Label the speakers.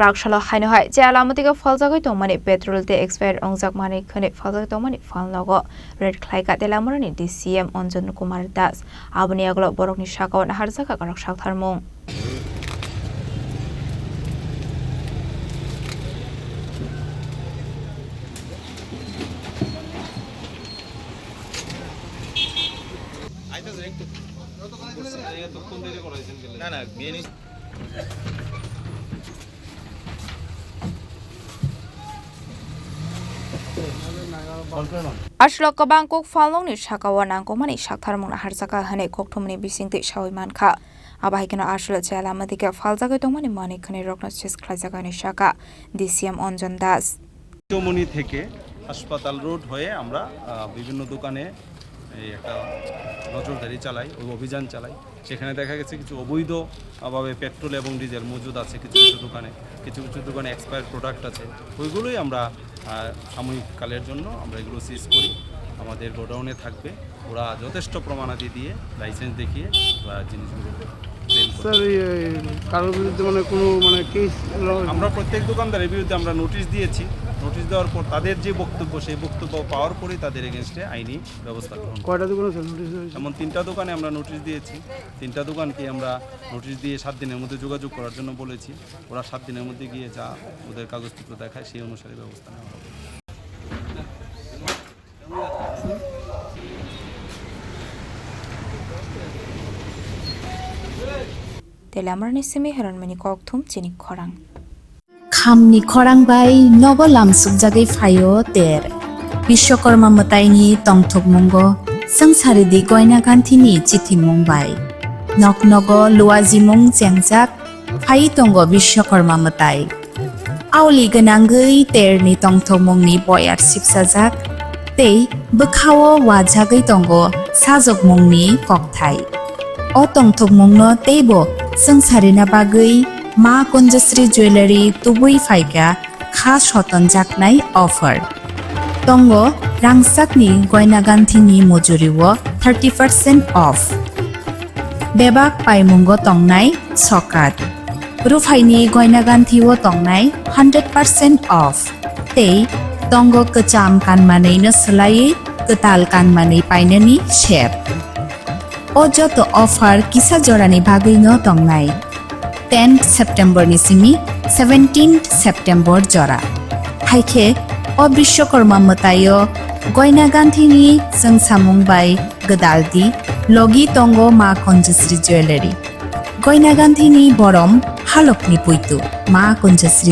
Speaker 1: Kraksalo Haino hai Chaya Lamatwi Phaljagwi Tongmani Petrol te expire Wngjak Manwi Khwnwi Phaljagwi Tongmani Phalnogo Khlaikha Teliamura ni DCM Anjan Kumar das Aboni yakulo Bohrokni Sakao Naharjakha Kwrak Saktharmung Ashlok Bangkok Phalnogo Sakao Nangkomani Saktharmung Naharjakha hane Khungtham bisingti sawi mankha Abahikeno Ashlo Chaya Lamatwi Phaljagwi Tongmani Mani Khwnwi rokno ches Khlaikha Saka DCM Anjan das
Speaker 2: Tongmani থেকে হাসপাতাল road হয়ে আমরা বিভিন্ন দোকানে একটা নজরদারি চালাই অভিযান চালাই সেখানে দেখা গেছে কিছু অবৈধভাবে পেট্রোল এবং ডিজেল মজুদ আছে কিছু দোকানে এক্সপায়ার্ড প্রোডাক্ট আছে ওইগুলোই আমরা সাময়িক কালের জন্য আমরা এগুলো সিজ করি আমাদের গোডাউনে থাকবে ওরা যথেষ্ট প্রমাণাদি দিয়ে লাইসেন্স দেখিয়ে জিনিসগুলো
Speaker 3: স্যার কারোর বিরুদ্ধে কোনো কেস
Speaker 2: আমরা প্রত্যেক দোকানদারের বিরুদ্ধে আমরা নোটিশ দিয়েছি নোটিশ দেওয়ার পর তাদের যে বক্তব্য সেই বক্তব্য পাওয়ার পরেই তাদের এগেনস্টে আইনি ব্যবস্থা গ্রহণ
Speaker 3: কয়টা দোকানে নোটিশ দিয়েছি
Speaker 2: এমন 3টা দোকানে আমরা নোটিশ দিয়েছি 3টা দোকানকে আমরা নোটিশ দিয়ে 7 দিনের মধ্যে যোগাযোগ করার জন্য বলেছি ওরা 7 দিনের মধ্যে গিয়ে যা ওদের কাগজপত্র দেখায় সেই অনুসারে ব্যবস্থা নেওয়া হবে
Speaker 1: Teliamura ni simi heranmani Khungtham Chini Khorang
Speaker 4: Khamni Khorang bai nogo lamsukjagai phayo ter Bishwakarma mataini tongthokmungo sangsari di goina ganthini chithimung bai noknogo luajimung Wngjak phai tongo Bishwakarma matai Auli ganangui terni tongthokmungni boyar sipsajak tei bwkhao wajagai tongo sajokmungni kokthai O tongthokmungno teibo sangsarina bagui Ma Kunjasri Jewelry tubui faika kha sotonjaknai offer Tongo rangsakni goina ganthini mojuriwo 30% off Bebak paimungo tongnai sokat Rufaini goina ganthiwo tongnai 100% off Tei tongo kecham kanmanai no slai ketal kanmanai painani shep O joto offer kisa jorani bagui no tongnai 10th September ni simi 17th September jora haike o Bishwakarma matayo goina ganthini samung bai gadaldi logi tongo Ma Kunjasri Jewelry goina ganthini borom halokni puitu Ma Kunjasri